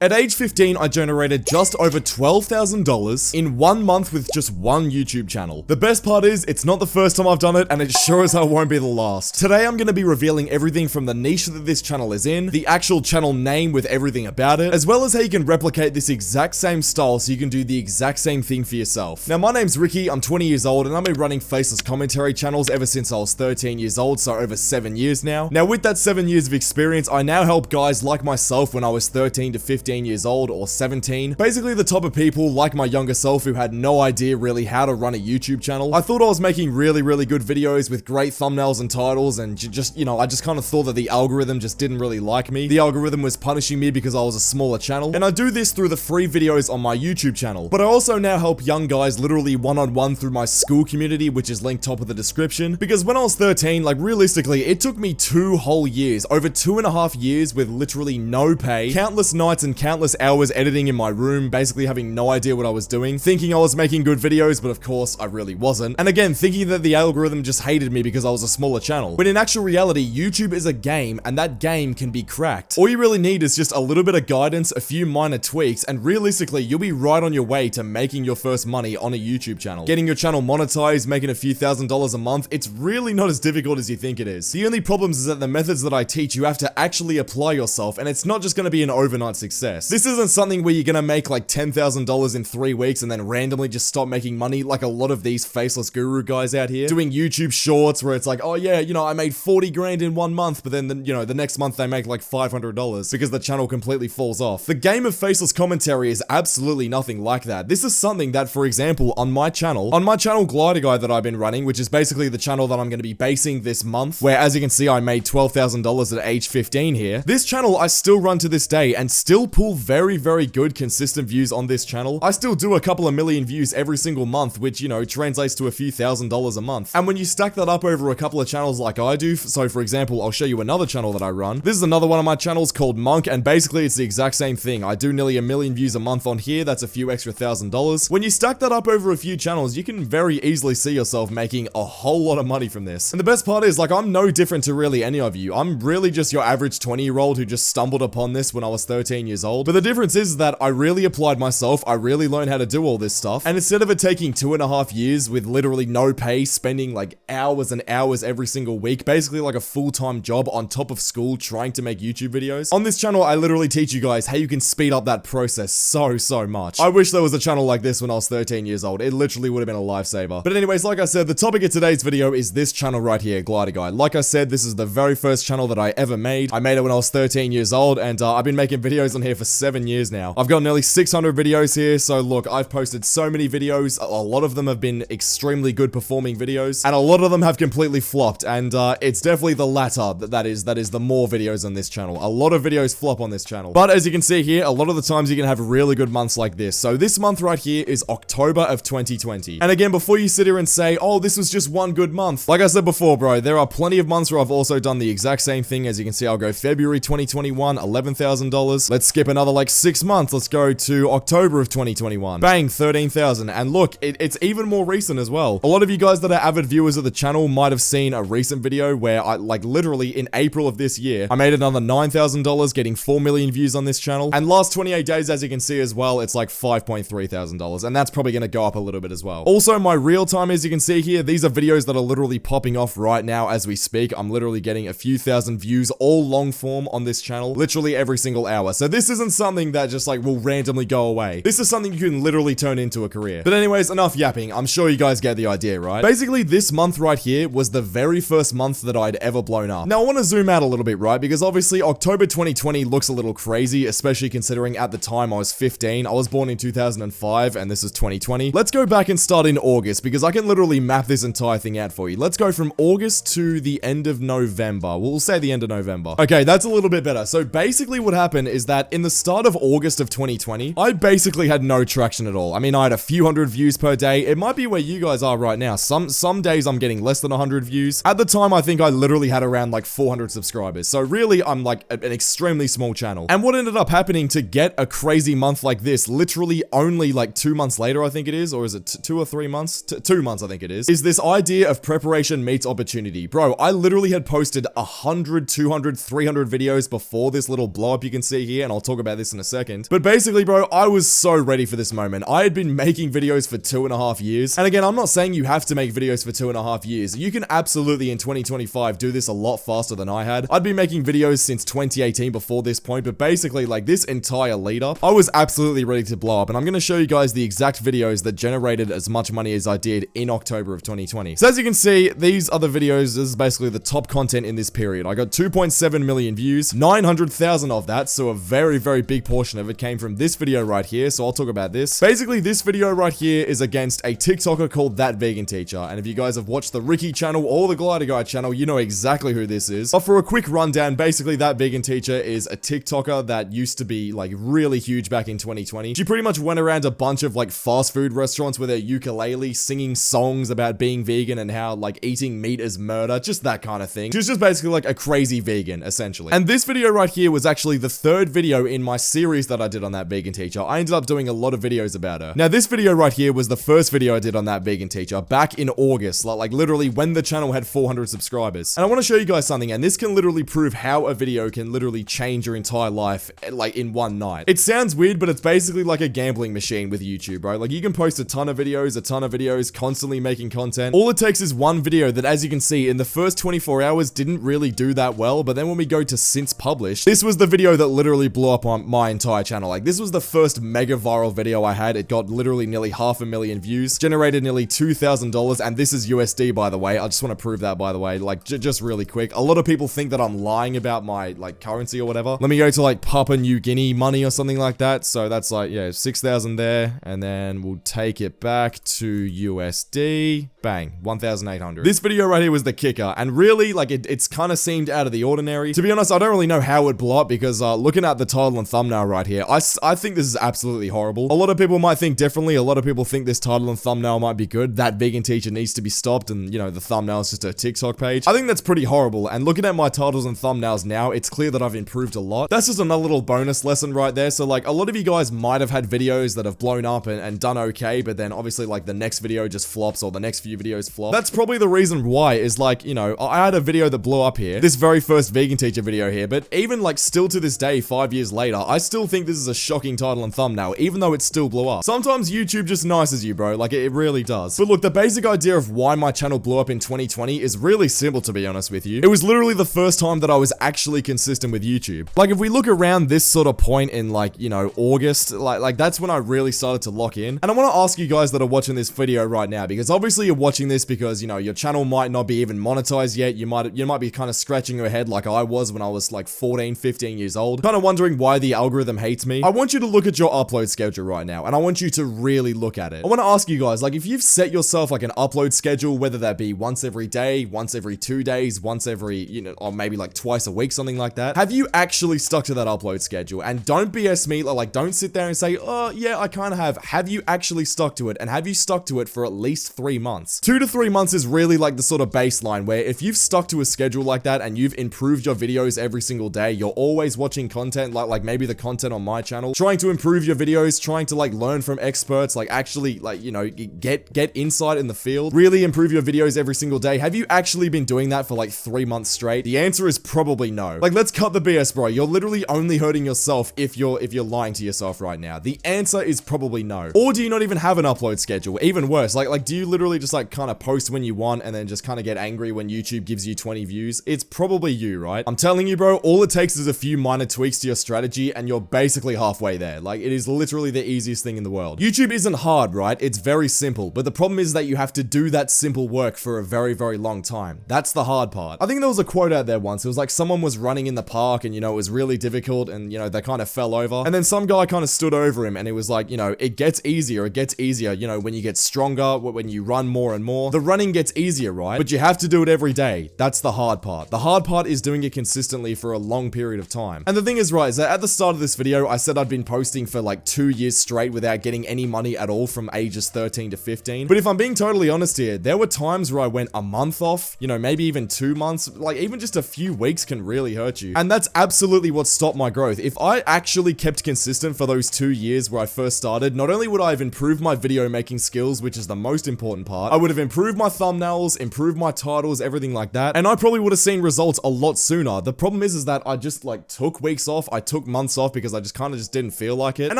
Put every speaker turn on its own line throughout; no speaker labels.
At age 15, I generated just over $12,000 in 1 month with just one YouTube channel. The best part is, it's not the first time I've done it, and it sure as hell won't be the last. Today, I'm gonna be revealing everything from the niche that this channel is in, the actual channel name with everything about it, as well as how you can replicate this exact same style so you can do the exact same thing for yourself. Now, my name's Ricky, I'm 20 years old, and I've been running faceless commentary channels ever since I was 13 years old, so over 7 years now. Now, with that 7 years of experience, I now help guys like myself when I was 13 to 15 years old or 17. Basically the type of people like my younger self who had no idea really how to run a YouTube channel. I thought I was making really good videos with great thumbnails and titles, and just, you know, I just kind of thought that the algorithm just didn't really like me. The algorithm was punishing me because I was a smaller channel, and I do this through the free videos on my YouTube channel. But I also now help young guys literally one-on-one through my school community, which is linked top of the description, because when I was 13, like realistically, it took me 2 whole years, over 2.5 years with literally no pay, countless nights and countless hours editing in my room, basically having no idea what I was doing, thinking I was making good videos, but of course I really wasn't. And again, thinking that the algorithm just hated me because I was a smaller channel. But in actual reality, YouTube is a game, and that game can be cracked. All you really need is just a little bit of guidance, a few minor tweaks, and realistically, you'll be right on your way to making your first money on a YouTube channel. Getting your channel monetized, making a few $1,000s a month, it's really not as difficult as you think it is. The only problem is that the methods that I teach, you have to actually apply yourself, and it's not just going to be an overnight success. This isn't something where you're gonna make like $10,000 in 3 weeks and then randomly just stop making money like a lot of these faceless guru guys out here doing YouTube shorts where it's like, oh yeah, you know, I made 40 grand in 1 month, but then the next month they make like $500 because the channel completely falls off. The game of faceless commentary is absolutely nothing like that. This is something that, for example, on my channel Glider Guy that I've been running, which is basically the channel that I'm gonna be basing this month, where as you can see I made $12,000 at age 15 here. This channel I still run to this day and still pull very good consistent views on this channel. I still do a couple of million views every single month, which, you know, translates to a few $1,000s a month. And when you stack that up over a couple of channels like I do, so for example, I'll show you another channel that I run. This is another one of my channels called Monk, and basically it's the exact same thing. I do nearly 1 million views a month on here. That's a few extra $1,000s. When you stack that up over a few channels, you can very easily see yourself making a whole lot of money from this. And the best part is, like, I'm no different to really any of you. I'm really just your average 20-year-old who just stumbled upon this when I was 13 years old. But the difference is that I really applied myself, I really learned how to do all this stuff, and instead of it taking 2.5 years with literally no pay, spending like hours and hours every single week, basically like a full-time job on top of school trying to make YouTube videos, on this channel I literally teach you guys how you can speed up that process so much. I wish there was a channel like this when I was 13 years old. It literally would have been a lifesaver. But anyways, like I said, the topic of today's video is this channel right here, Glider Guy. Like I said, this is the very first channel that I ever made. I made it when I was 13 years old, and I've been making videos on here for 7 years now. I've got nearly 600 videos here, so look, I've posted so many videos. A lot of them have been extremely good performing videos, and a lot of them have completely flopped, and it's definitely the latter that is the more videos on this channel. A lot of videos flop on this channel, but as you can see here, a lot of the times you can have really good months like this. So this month right here is October of 2020, and again, before you sit here and say, oh, this was just one good month, like I said before, bro, there are plenty of months where I've also done the exact same thing. As you can see, I'll go February 2021, $11,000. Let's skip another like 6 months. Let's go to October of 2021. Bang, 13,000. And look, it's even more recent as well. A lot of you guys that are avid viewers of the channel might have seen a recent video where I, like, literally in April of this year, I made another $9,000, getting 4 million views on this channel. And last 28 days, as you can see as well, it's like $5.3 thousand, and that's probably going to go up a little bit as well. Also, my real time, as you can see here, these are videos that are literally popping off right now as we speak. I'm literally getting a few thousand views, all long form on this channel, literally every single hour. So this isn't something that just like will randomly go away. This is something you can literally turn into a career. But anyways, enough yapping. I'm sure you guys get the idea, right? Basically, this month right here was the very first month that I'd ever blown up. Now, I want to zoom out a little bit, right? Because obviously, October 2020 looks a little crazy, especially considering at the time I was 15. I was born in 2005, and this is 2020. Let's go back and start in August, because I can literally map this entire thing out for you. Let's go from August to the end of November. We'll say the end of November. Okay, that's a little bit better. So basically what happened is that in the start of August of 2020, I basically had no traction at all. I mean, I had a few hundred views per day. It might be where you guys are right now. Some days I'm getting less than 100 views. At the time, I think I literally had around like 400 subscribers. So really, I'm like an extremely small channel. And what ended up happening to get a crazy month like this, literally only like 2 months later, I think it is, or is it 2 or 3 months? 2 months, I think it is this idea of preparation meets opportunity. Bro, I literally had posted 100, 200, 300 videos before this little blow up you can see here, and I'll talk about this in a second. But basically, bro, I was so ready for this moment. I had been making videos for 2.5 years. And again, I'm not saying you have to make videos for 2.5 years. You can absolutely in 2025 do this a lot faster than I had. I'd been making videos since 2018 before this point, but basically like this entire lead up, I was absolutely ready to blow up. And I'm going to show you guys the exact videos that generated as much money as I did in October of 2020. So as you can see, these are the videos. This is basically the top content in this period. I got 2.7 million views, 900,000 of that. So a very, very big portion of it came from this video right here. So I'll talk about this. Basically, this video right here is against a TikToker called That Vegan Teacher. And if you guys have watched the Ricky channel or the Glider Guy channel, you know exactly who this is. But for a quick rundown, basically That Vegan Teacher is a TikToker that used to be like really huge back in 2020. She pretty much went around a bunch of like fast food restaurants with her ukulele singing songs about being vegan and how like eating meat is murder, just that kind of thing. She was just basically like a crazy vegan, essentially. And this video right here was actually the third video in my series that I did on That Vegan Teacher. I ended up doing a lot of videos about her. Now, this video right here was the first video I did on That Vegan Teacher back in August, like literally when the channel had 400 subscribers. And I want to show you guys something, and this can literally prove how a video can literally change your entire life, like in one night. It sounds weird, but it's basically like a gambling machine with YouTube, bro. Like you can post a ton of videos, constantly making content. All it takes is one video that, as you can see, in the first 24 hours didn't really do that well, but then when we go to since published, this was the video that literally blew up on my entire channel. Like this was the first mega viral video I had. It got literally nearly 500,000 views, generated nearly $2,000, and this is USD, by the way. I just want to prove that, by the way, like just really quick. A lot of people think that I'm lying about my like currency or whatever. Let me go to like Papua New Guinea money or something like that. So that's like, yeah, 6,000 there, and then we'll take it back to USD. Bang, 1,800. This video right here was the kicker, and really, like, it's kind of seemed out of the ordinary. To be honest, I don't really know how it blew up because looking at the title and thumbnail right here, I think this is absolutely horrible. A lot of people might think differently. A lot of people think this title and thumbnail might be good. That Vegan Teacher needs to be stopped, and, you know, the thumbnail is just a TikTok page. I think that's pretty horrible, and looking at my titles and thumbnails now, it's clear that I've improved a lot. That's just another little bonus lesson right there. So, like, a lot of you guys might have had videos that have blown up and done okay, but then obviously, like, the next video just flops or the next few videos flop. That's probably the reason why, is like, you know, I had a video that blew up here, this very first Vegan Teacher video here, but even like still to this day, 5 years later, I still think this is a shocking title and thumbnail, even though it still blew up. Sometimes YouTube just nices you, bro, like it really does. But look, the basic idea of why my channel blew up in 2020 is really simple, to be honest with you. It was literally the first time that I was actually consistent with YouTube. Like, if we look around this sort of point in, like, you know, August, like that's when I really started to lock in. And I want to ask you guys that are watching this video right now, because obviously you're watching this because, you know, your channel might not be even monetized yet. You might be kind of scratching your head like I was when I was like 14, 15 years old, kind of wondering why the algorithm hates me. I want you to look at your upload schedule right now, and I want you to really look at it. I want to ask you guys, like, if you've set yourself like an upload schedule, whether that be once every day, once every 2 days, once every, you know, or maybe like twice a week, something like that, have you actually stuck to that upload schedule? And don't BS me, like, don't sit there and say, oh yeah, I kind of have. Have you actually stuck to it? And have you stuck to it for at least 3 months? 2 to 3 months is really like the sort of baseline where if you've stuck to a schedule like that and you've improved your videos every single day, you're always watching content like maybe the content on my channel, trying to improve your videos, trying to like learn from experts, like actually like, you know, get insight in the field, really improve your videos every single day. Have you actually been doing that for like 3 months straight? The answer is probably no. Like, let's cut the BS, bro. You're literally only hurting yourself if you're lying to yourself right now. The answer is probably no. Or do you not even have an upload schedule? Even worse, like do you literally just like kind of post when you want and then just kind of get angry when YouTube gives you 20 views? It's probably you, right? I'm telling you, bro, all it takes is a few minor tweaks to your strategy and you're basically halfway there. Like, it is literally the easiest thing in the world. YouTube isn't hard, right? It's very simple, but the problem is that you have to do that simple work for a very, very long time. That's the hard part. I think there was a quote out there once. It was like someone was running in the park and, you know, it was really difficult and, you know, they kind of fell over. And then some guy kind of stood over him and it was like, you know, it gets easier, you know, when you get stronger, when you run more and more. The running gets easier, right? But you have to do it every day. That's the hard part. The hard part is doing it consistently for a long period of time. And the thing is, right, is that at the start of this video, I said I'd been posting for like 2 years straight without getting any money at all from ages 13 to 15. But if I'm being totally honest here, there were times where I went a month off, you know, maybe even 2 months, like even just a few weeks can really hurt you. And that's absolutely what stopped my growth. If I actually kept consistent for those 2 years where I first started, not only would I have improved my video making skills, which is the most important part, I would have improved my thumbnails, improved my titles, everything like that, and I probably would have seen results a lot sooner. The problem is that I just like took weeks off, I took took months off because I just kind of just didn't feel like it. And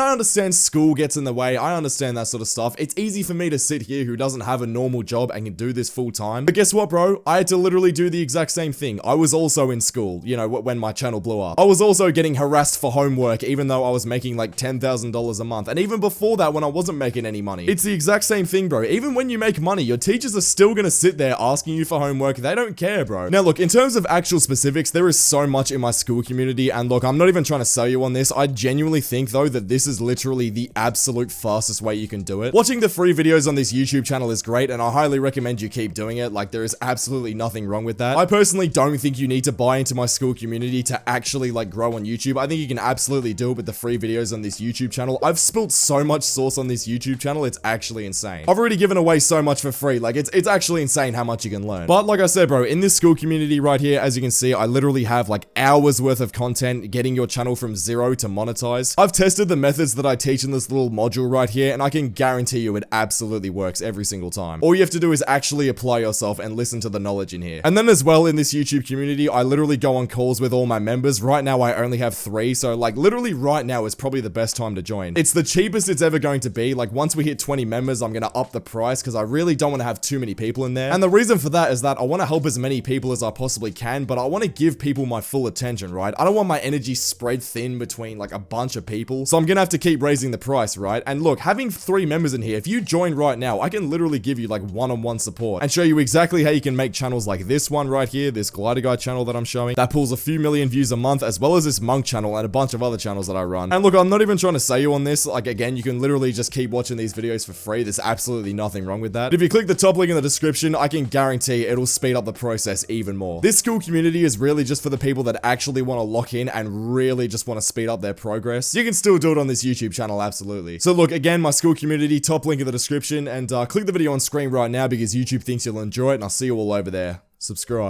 I understand school gets in the way. I understand that sort of stuff. It's easy for me to sit here who doesn't have a normal job and can do this full time. But guess what, bro? I had to literally do the exact same thing. I was also in school, you know, when my channel blew up. I was also getting harassed for homework, even though I was making like $10,000 a month. And even before that, when I wasn't making any money. It's the exact same thing, bro. Even when you make money, your teachers are still gonna sit there asking you for homework. They don't care, bro. Now, look, in terms of actual specifics, there is so much in my school community. And look, I'm not even trying to sell you on this. I genuinely think, though, that this is literally the absolute fastest way you can do it. Watching the free videos on this YouTube channel is great, and I highly recommend you keep doing it. Like, there is absolutely nothing wrong with that. I personally don't think you need to buy into my school community to actually, like, grow on YouTube. I think you can absolutely do it with the free videos on this YouTube channel. I've spilt so much sauce on this YouTube channel, it's actually insane. I've already given away so much for free. Like, it's actually insane how much you can learn. But like I said, bro, in this school community right here, as you can see, I literally have like hours worth of content getting your channel from 0 to monetize. I've tested the methods that I teach in this little module right here, and I can guarantee you it absolutely works every single time. All you have to do is actually apply yourself and listen to the knowledge in here. And then as well, in this YouTube community, I literally go on calls with all my members. Right now, I only have 3, so like literally right now is probably the best time to join. It's the cheapest it's ever going to be. Like once we hit 20 members, I'm gonna up the price because I really don't want to have too many people in there. And the reason for that is that I want to help as many people as I possibly can, but I want to give people my full attention, right? I don't want my energy spread thin between like a bunch of people. So I'm gonna have to keep raising the price, right? And look, having 3 members in here, if you join right now, I can literally give you like one-on-one support and show you exactly how you can make channels like this one right here, this glider guy channel that I'm showing, that pulls a few million views a month, as well as this monk channel and a bunch of other channels that I run. And look, I'm not even trying to sell you on this. Like again, you can literally just keep watching these videos for free. There's absolutely nothing wrong with that. If you click the top link in the description, I can guarantee it'll speed up the process even more. This school community is really just for the people that actually want to lock in and really just want to speed up their progress. You can still do it on this YouTube channel, absolutely. So look, again, my school community, top link in the description, and click the video on screen right now because YouTube thinks you'll enjoy it, and I'll see you all over there. Subscribe.